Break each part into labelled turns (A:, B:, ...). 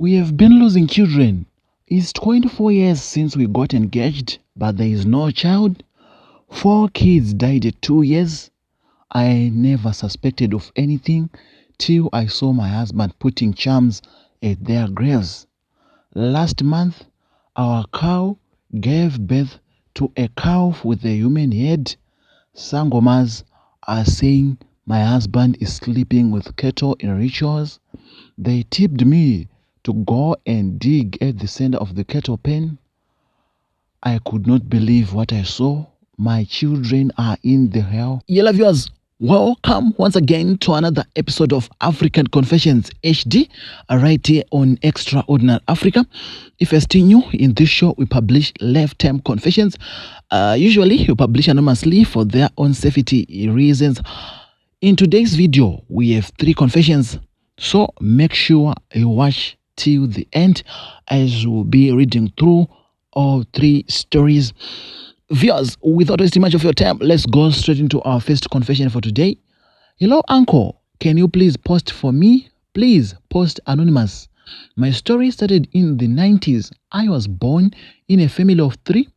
A: We have been losing children. It's 24 years since we got engaged, but there is no child. 4 kids died at 2 years. I never suspected of anything till I saw my husband putting charms at their graves. Last month, our cow gave birth to a calf with a human head. Sangomas are saying my husband is sleeping with cattle in rituals. They tipped me to go and dig at the center of the cattle pen. I could not believe what I saw. My children are in the hell. Yellow viewers, welcome once again to another episode of African Confessions HD, right here on Extraordinary Africa. If you're still new in this show, we publish lifetime confessions. Usually, we publish anonymously for their own safety reasons. In today's video, we have 3 confessions, so make sure you watch till the end as we'll be reading through all 3 stories. Viewers, without wasting much of your time, let's go straight into our first confession for today. Hello, uncle. Can you please post for me? Please post anonymous. My story started in the 90s. I was born in a family of 3,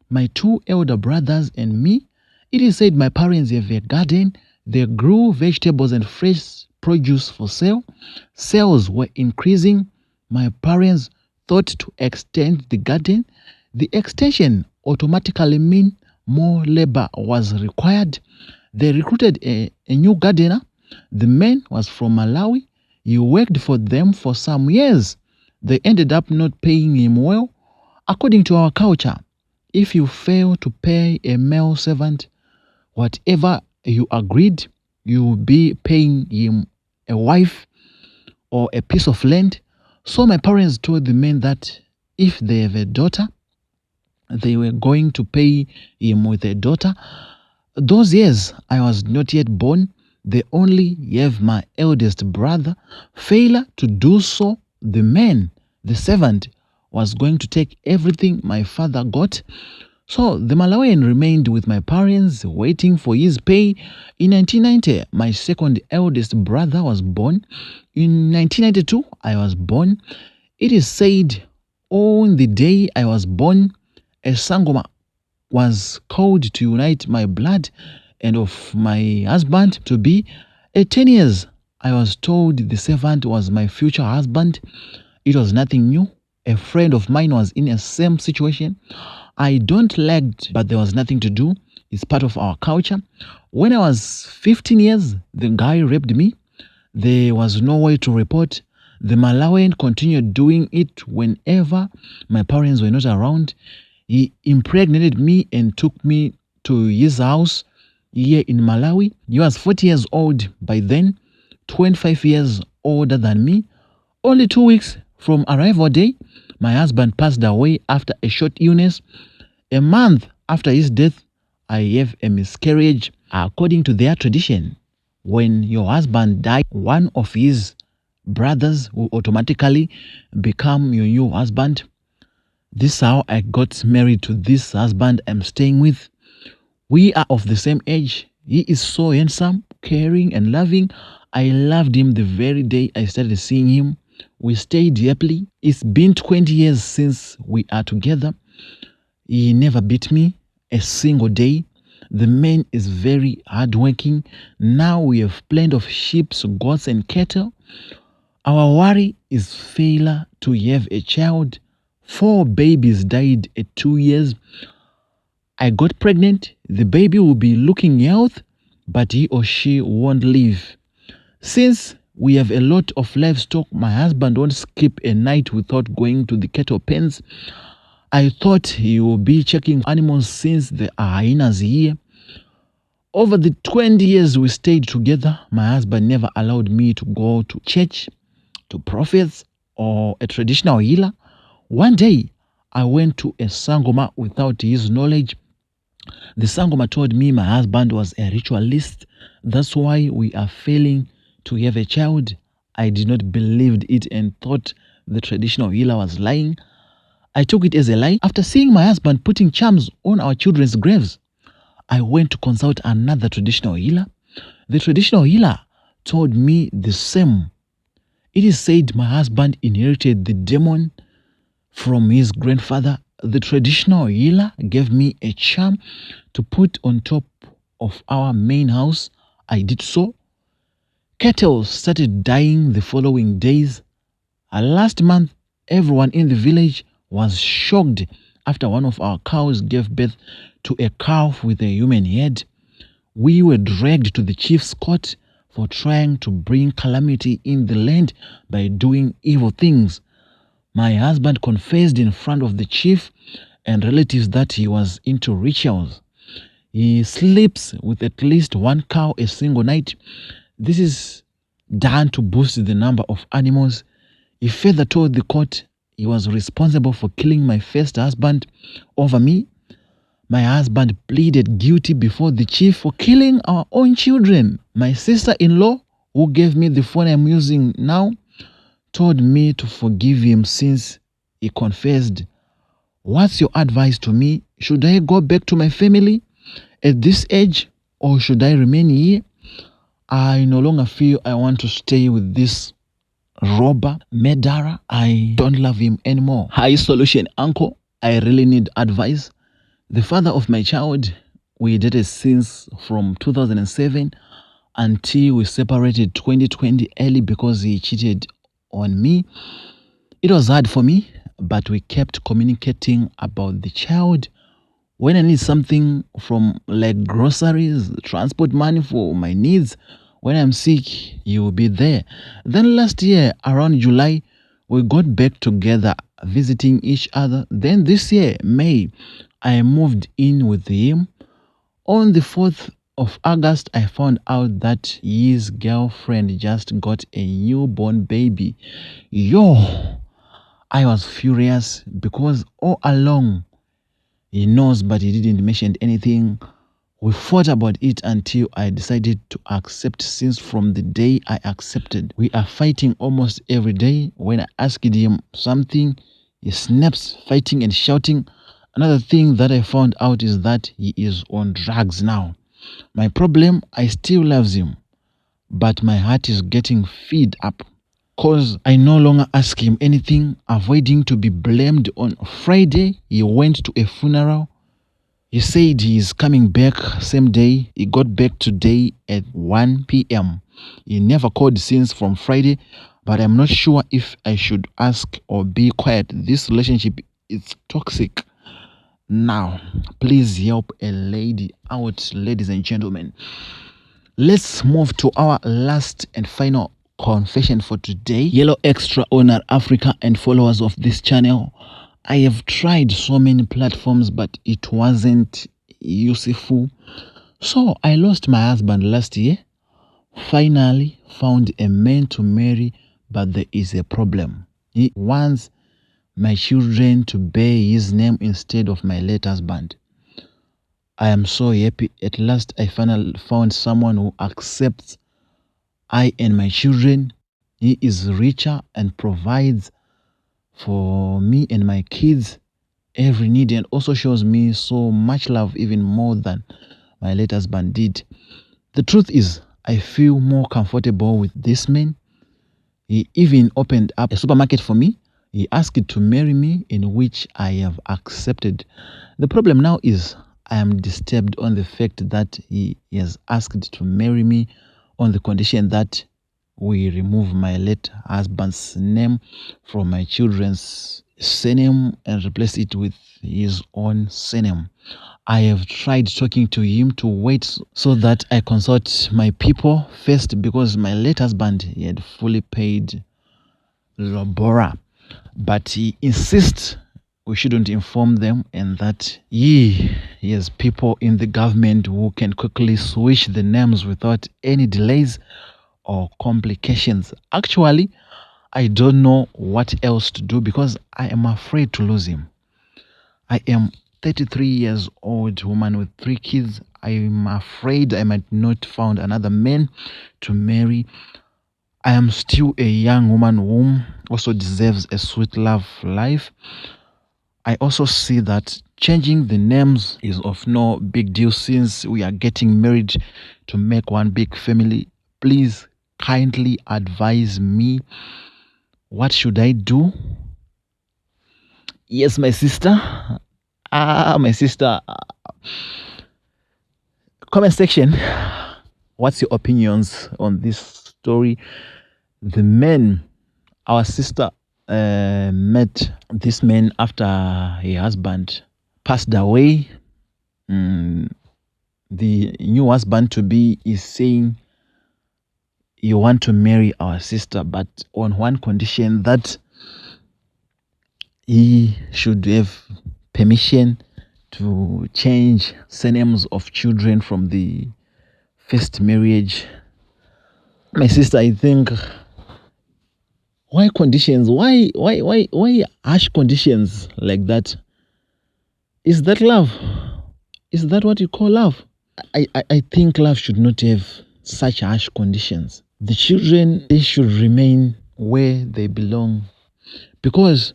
A: my 2 elder brothers and me. It is said my parents have a garden. They grew vegetables and fresh produce for sale. Sales were increasing. My parents thought to extend the garden. The extension automatically meant more labor was required. They recruited a new gardener. The man was from Malawi. He worked for them for some years. They ended up not paying him well. According to our culture, if you fail to pay a male servant whatever you agreed, you will be paying him a wife or a piece of land. So my parents told the man that if they have a daughter, they were going to pay him with a daughter. Those years, I was not yet born. They only have my eldest brother. Failure to do so, the man, the servant, was going to take everything my father got. So the Malawian remained with my parents, waiting for his pay. In 1990, my second eldest brother was born. In 1992, I was born. It is said on the day I was born, a sangoma was called to unite my blood and of my husband to be. At 10 years, I was told the servant was my future husband. It was nothing new. A friend of mine was in a same situation. I don't like, but there was nothing to do. It's part of our culture. When I was 15 years, the guy raped me. There was no way to report. The Malawian continued doing it whenever my parents were not around. He impregnated me and took me to his house here in Malawi. He was 40 years old by then, 25 years older than me. Only 2 weeks from arrival day, my husband passed away after a short illness. A month after his death, I have a miscarriage. According to their tradition, when your husband died, one of his brothers will automatically become your new husband. This is how I got married to this husband I'm staying with. We are of the same age. He is so handsome, caring and loving. I loved him the very day I started seeing him. We stayed happily. It's been 20 years since we are together. He never beat me a single day. The man is very hardworking. Now we have plenty of sheep, goats and cattle. Our worry is failure to have a child. 4 babies died at 2 years. I got pregnant. The baby will be looking healthy, but he or she won't live. Since we have a lot of livestock, my husband won't skip a night without going to the cattle pens. I thought he would be checking animals since there are hyenas here. Over the 20 years we stayed together, my husband never allowed me to go to church, to prophets, or a traditional healer. One day, I went to a sangoma without his knowledge. The sangoma told me my husband was a ritualist. That's why we are failing to have a child. I did not believe it and thought the traditional healer was lying. I took it as a lie. After seeing my husband putting charms on our children's graves, I went to consult another traditional healer. The traditional healer told me the same. It is said my husband inherited the demon from his grandfather. The traditional healer gave me a charm to put on top of our main house. I did so. Cattle started dying the following days. Last month, everyone in the village was shocked after one of our cows gave birth to a calf with a human head. We were dragged to the chief's court for trying to bring calamity in the land by doing evil things. My husband confessed in front of the chief and relatives that he was into rituals. He sleeps with at least one cow a single night. This is done to boost the number of animals. He further told the court he was responsible for killing my first husband over me. My husband pleaded guilty before the chief for killing our own children. My sister-in-law, who gave me the phone I'm using now, told me to forgive him since he confessed. What's your advice to me? Should I go back to my family at this age, or should I remain here? I no longer feel I want to stay with this robber, murderer. I don't love him anymore. High solution, uncle. I really need advice. The father of my child, we dated since from 2007 until we separated 2020 early because he cheated on me. It was hard for me, but we kept communicating about the child. When I need something from like groceries, transport money for my needs, when I'm sick, he will be there. Then last year, around July, we got back together, visiting each other. Then this year, May, I moved in with him. On the 4th of August, I found out that his girlfriend just got a newborn baby. Yo, I was furious because all along, he knows, but he didn't mention anything. We fought about it until I decided to accept. Since from the day I accepted, we are fighting almost every day. When I asked him something, he snaps, fighting and shouting. Another thing that I found out is that he is on drugs now. My problem, I still love him, but my heart is getting fed up because I no longer ask him anything, avoiding to be blamed. On Friday, he went to a funeral. He said he is coming back same day. He got back today at 1 p.m. He never called since from Friday, but I'm not sure if I should ask or be quiet. This relationship is toxic. Now, please help a lady out, ladies and gentlemen. Let's move to our last and final confession for today. Yellow Extra owner Africa and followers of this channel, I have tried so many platforms, but it wasn't useful. So I lost my husband last year. Finally found a man to marry, but there is a problem. He wants my children to bear his name instead of my late husband. I am so happy. At last I finally found someone who accepts I and my children. He is richer and provides for me and my kids every need, and also shows me so much love, even more than my late husband did. The truth is, I feel more comfortable with this man. He even opened up a supermarket for me. He asked to marry me, in which I have accepted. The problem now is I am disturbed on the fact that he has asked to marry me on the condition that we remove my late husband's name from my children's surname and replace it with his own surname. I have tried talking to him to wait so that I consult my people first, because my late husband, he had fully paid Labora, but he insists we shouldn't inform them, and that he has people in the government who can quickly switch the names without any delays or complications. Actually, I don't know what else to do because I am afraid to lose him. I am 33 years old woman with 3 kids. I am afraid I might not find another man to marry. I am still a young woman who also deserves a sweet love life. I also see that changing the names is of no big deal since we are getting married to make one big family. Please kindly advise me. What should I do? Yes, my sister. My sister. Comment section. What's your opinions on this story? The men, our sister met this man after her husband passed away. The new husband to be is saying, you want to marry our sister, but on one condition, that he should have permission to change surnames of children from the first marriage. My sister, I think, why conditions? Why harsh conditions like that? Is that love? Is that what you call love? I think love should not have such harsh conditions. The children, they should remain where they belong, because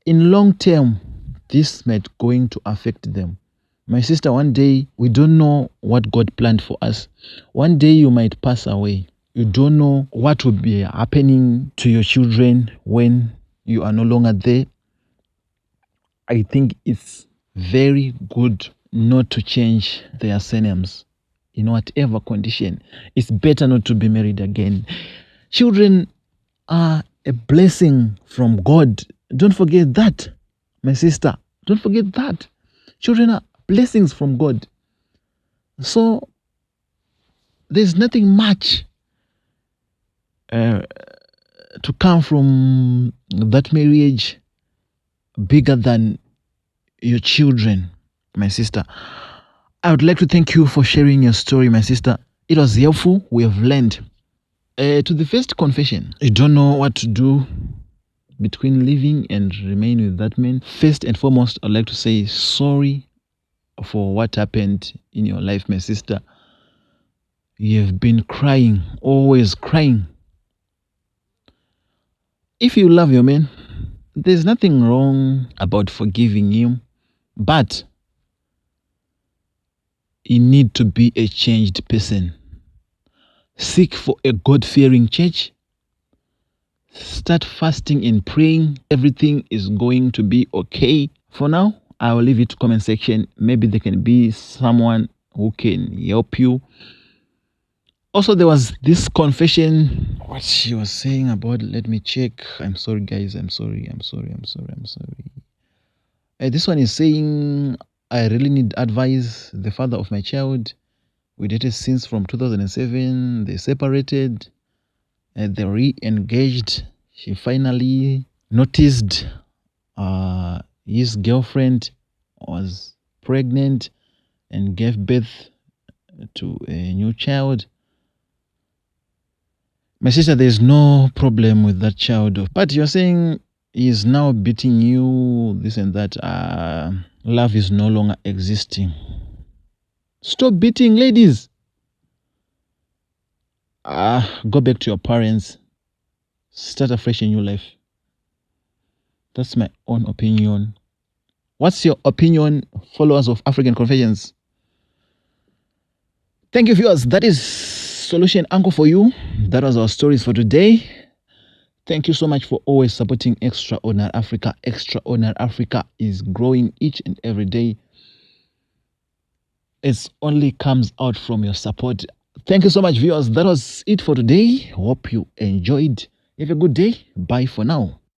A: in long term, this might going to affect them. My sister, one day, we don't know what God planned for us. One day you might pass away. You don't know what will be happening to your children when you are no longer there. I think it's very good not to change their surnames in whatever condition. It's better not to be married again. Children are a blessing from God. Don't forget that, my sister. Don't forget that. Children are blessings from God. So there's nothing much to come from that marriage bigger than your children, my sister. I would like to thank you for sharing your story, my sister. It was helpful. We have learned. To the first confession, you don't know what to do between living and remain with that man. First and foremost, I'd like to say sorry for what happened in your life, my sister. You have been crying, always crying. If you love your man, there's nothing wrong about forgiving him, but you need to be a changed person. Seek for a God-fearing church. Start fasting and praying. Everything is going to be okay. For now, I will leave it to comment section. Maybe there can be someone who can help you. Also, there was this confession. What she was saying about, let me check. I'm sorry, guys. I'm sorry. This one is saying, I really need advice. The father of my child, we dated since from 2007. They separated. They re-engaged. She finally noticed his girlfriend was pregnant and gave birth to a new child. My sister, there's no problem with that child. But you're saying he's now beating you, this and that. Love is no longer existing. Stop beating, ladies. Go back to your parents. Start a fresh and new life. That's my own opinion. What's your opinion, followers of African Confessions? Thank you, viewers. That is Solution Anchor for you. That was our stories for today. Thank you so much for always supporting Extraordinary Africa. Extraordinary Africa is growing each and every day. It only comes out from your support. Thank you so much, viewers. That was it for today. Hope you enjoyed. Have a good day. Bye for now.